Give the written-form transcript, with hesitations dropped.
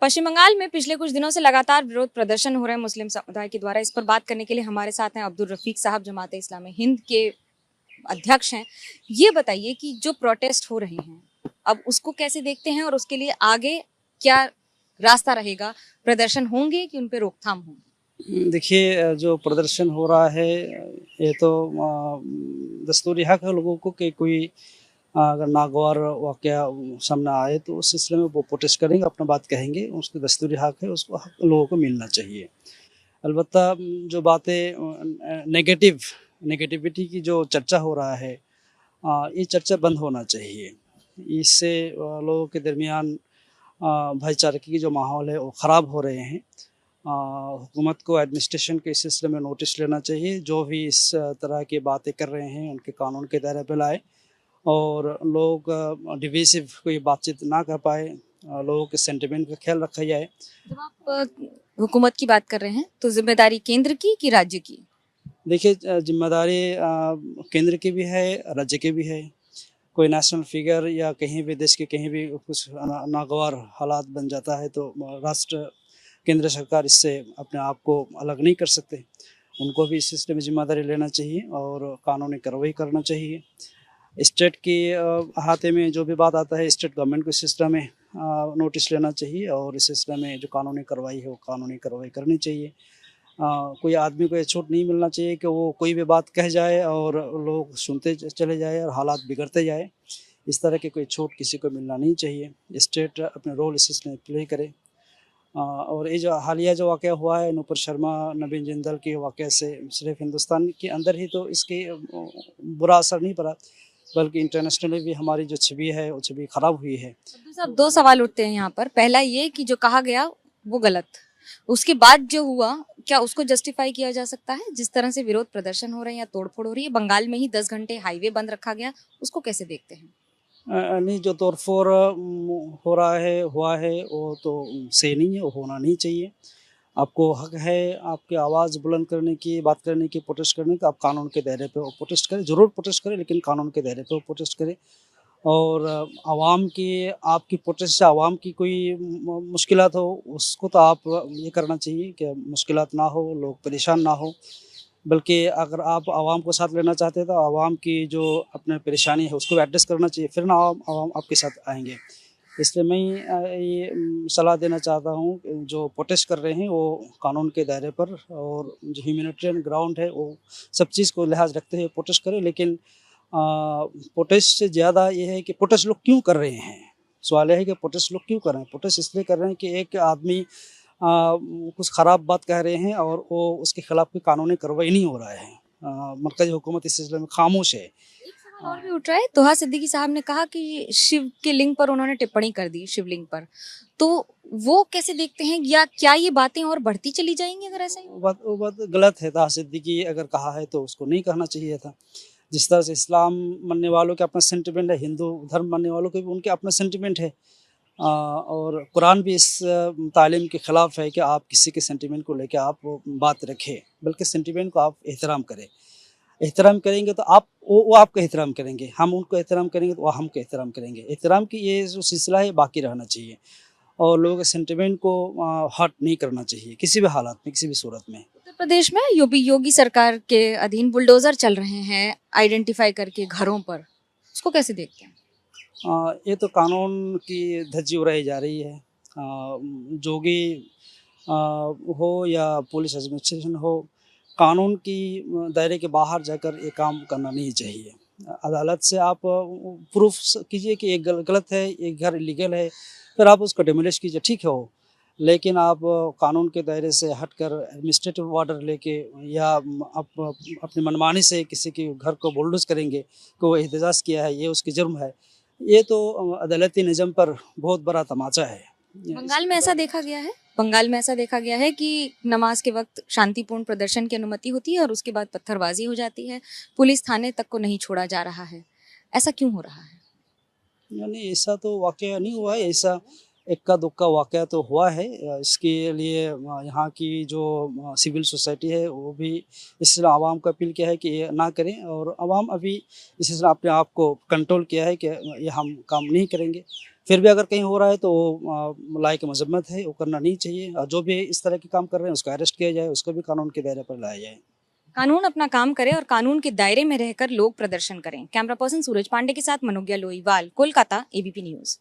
पश्चिम बंगाल में पिछले कुछ दिनों से लगातार विरोध प्रदर्शन हो रहे हैं मुस्लिम समुदाय के द्वारा। इस पर बात करने के लिए हमारे साथ हैं अब्दुल रफीक साहब, जमात इस्लामी हिंद के अध्यक्ष हैं। ये बताइए कि जो प्रोटेस्ट हो रहे हैं अब उसको कैसे देखते हैं और उसके लिए आगे क्या रास्ता रहेगा? प्रदर्शन होंगे कि उन पे रोकथाम होगी? देखिए, जो प्रदर्शन हो रहा है ये तो दस्तूरी हक है लोगों को कि कोई अगर नागवार वाक़या सामने आए तो उस सिलसिले में वो प्रोटेस्ट करेंगे, अपना बात कहेंगे, उसकी दस्तूरी हक है, उसको हक लोगों को मिलना चाहिए। अलबत्ता जो बातें नेगेटिविटी की जो चर्चा हो रहा है, ये चर्चा बंद होना चाहिए। इससे लोगों के दरमियान भाईचारे की जो माहौल है वो ख़राब हो रहे हैं। हुकूमत को एडमिनिस्ट्रेशन के इस सिलसिले में नोटिस लेना चाहिए। जो भी इस तरह की बातें कर रहे हैं उनके कानून के दायरे पे लाए और लोग डिविसिव कोई बातचीत ना कर पाए, लोगों के सेंटिमेंट का ख्याल रखा जाए। जब आप हुकूमत की बात कर रहे हैं तो जिम्मेदारी केंद्र की कि राज्य की? देखिए, जिम्मेदारी केंद्र की भी है, राज्य की भी है। कोई नेशनल फिगर या कहीं भी देश के कहीं भी कुछ नागवार हालात बन जाता है तो राष्ट्र केंद्र सरकार इससे अपने आप को अलग नहीं कर सकते। उनको भी इस सिलसिले में ज़िम्मेदारी लेना चाहिए और कानूनी कार्रवाई करना चाहिए। स्टेट के अहाते में जो भी बात आता है, स्टेट गवर्नमेंट को इस सिलसिले में नोटिस लेना चाहिए और इस सिलसिले में जो कानूनी कार्रवाई है वो कानूनी कार्रवाई करनी चाहिए। कोई आदमी को ये छूट नहीं मिलना चाहिए कि वो कोई भी बात कह जाए और लोग सुनते चले जाए और हालात बिगड़ते जाए। इस तरह की कोई छूट किसी को मिलना नहीं चाहिए। स्टेट अपने रोल इस सिलसिले में प्ले करे। और ये जो हालिया जो वाक़या हुआ है नूपुर शर्मा, नवीन जिंदल के वाक़ये से सिर्फ हिंदुस्तान के अंदर ही तो इसके बुरा असर नहीं पड़ा, बल्कि इंटरनेशनली भी हमारी जो छवि है वो छवि ख़राब हुई है। अब्दुल साहब, दो सवाल उठते हैं यहाँ पर। पहला ये कि जो कहा गया वो गलत, उसके बाद जो हुआ क्या उसको जस्टिफाई किया जा सकता है? जिस तरह से विरोध प्रदर्शन हो रहे हैं या तोड़फोड़ हो रही है, बंगाल में ही 10 घंटे हाईवे बंद रखा गया, उसको कैसे देखते हैं? नहीं, जो तोड़-फोड़ हो रहा है, हुआ है, वो तो सही नहीं है, वो होना नहीं चाहिए। आपको हक है आपकी आवाज़ बुलंद करने की, बात करने की, प्रोटेस्ट करने का, आप कानून के दायरे पे वो प्रोटेस्ट करें, ज़रूर प्रोटेस्ट करें, लेकिन कानून के दायरे पे वो प्रोटेस्ट करें। और आवाम की आपकी प्रोटेस्ट से आवाम की कोई मुश्किलात हो, उसको तो आप ये करना चाहिए कि मुश्किलात ना हो, लोग परेशान ना हो। बल्कि अगर आप आवाम को साथ लेना चाहते हैं तो आवाम की जो अपनी परेशानी है उसको एड्रेस करना चाहिए, फिर ना आवाम आवाम आपके साथ आएँगे। इसलिए मैं ये सलाह देना चाहता हूँ कि जो प्रोटेस्ट कर रहे हैं वो कानून के दायरे पर और जो ह्यूमैनिटेरियन ग्राउंड है वो सब चीज़ को लिहाज़ रखते हुए प्रोटेस्ट करें। लेकिन प्रोटेस्ट से ज़्यादा ये है कि प्रोटेस्ट लोग क्यों कर रहे हैं? सवाल ये है कि प्रोटेस्ट लोग क्यों कर रहे हैं? प्रोटेस्ट इसलिए कर रहे हैं कि एक आदमी कुछ ख़राब बात कह रहे हैं और वो उसके खिलाफ कोई कानूनी कार्रवाई नहीं हो रहा है। मरकज़ी हुकूमत इस सिलसिले में खामोश है। एक सवाल और भी उठ रहा है। तोहा सिद्दीकी साहब ने कहा कि शिव के लिंग पर उन्होंने टिप्पणी कर दी, शिवलिंग पर, तो वो कैसे देखते हैं? या क्या ये बातें और बढ़ती चली जाएंगी अगर ऐसा ही? वो बात गलत है। तोहा सिद्दीकी अगर कहा है तो उसको नहीं कहना चाहिए था। जिस तरह से इस्लाम मानने वालों के अपना सेंटिमेंट है, हिंदू धर्म मानने वालों के भी उनके अपना सेंटिमेंट है। और कुरान भी इस तालीम के ख़िलाफ़ है कि आप किसी के सेंटिमेंट को लेके आप वो बात रखें, बल्कि सेंटिमेंट को आप एहतराम करें। एहतराम करेंगे तो आप वो आपका एहतराम करेंगे, हम उनको एहतराम करेंगे तो वो हमको एहतराम करेंगे। एहतराम की ये जो सिलसिला है बाकी रहना चाहिए और लोगों के सेंटिमेंट को हर्ट नहीं करना चाहिए किसी भी हालात में, किसी भी सूरत में। उत्तर प्रदेश में योगी सरकार के अधीन बुलडोजर चल रहे हैं आइडेंटिफाई करके घरों पर, उसको कैसे देखते हैं? ये तो कानून की धज्जी उड़ाई जा रही है। जोगी हो या पुलिस एडमिनिस्ट्रेशन हो, कानून की दायरे के बाहर जाकर ये काम करना नहीं चाहिए। अदालत से आप प्रूफ कीजिए कि ये गलत है, ये घर इलीगल है, फिर आप उसको डिमोलिश कीजिए, ठीक है वो। लेकिन आप कानून के दायरे से हटकर एडमिनिस्ट्रेटिव ऑर्डर लेके या आप अपनी मनमानी से किसी के घर को बुलडोज़ करेंगे कि वो एहतजाज किया है, ये उसकी जुर्म है। ये तो अदालती निज़ाम पर बहुत बड़ा तमाचा है। बंगाल में ऐसा देखा गया है, बंगाल में ऐसा देखा गया है कि नमाज के वक्त शांतिपूर्ण प्रदर्शन की अनुमति होती है और उसके बाद पत्थरबाजी हो जाती है, पुलिस थाने तक को नहीं छोड़ा जा रहा है। ऐसा क्यों हो रहा है? यानी ऐसा तो वाक़या नहीं हुआ है, ऐसा इक्का-दुक्का वाक़या तो हुआ है। इसके लिए यहाँ की जो सिविल सोसाइटी है वो भी इस तरह आवाम को अपील किया है कि ये ना करें और आवाम अभी इसी तरह अपने आप को कंट्रोल किया है कि ये हम काम नहीं करेंगे। फिर भी अगर कहीं हो रहा है तो लायक मजम्मत है, वो करना नहीं चाहिए। और जो भी इस तरह के काम कर रहे हैं उसका अरेस्ट किया जाए, उसको भी कानून के दायरे पर लाया जाए। कानून अपना काम करे और कानून के दायरे में रहकर लोग प्रदर्शन करें। कैमरा पर्सन सूरज पांडे के साथ मनोज्ञा लोईवाल, कोलकाता, एबीपी न्यूज।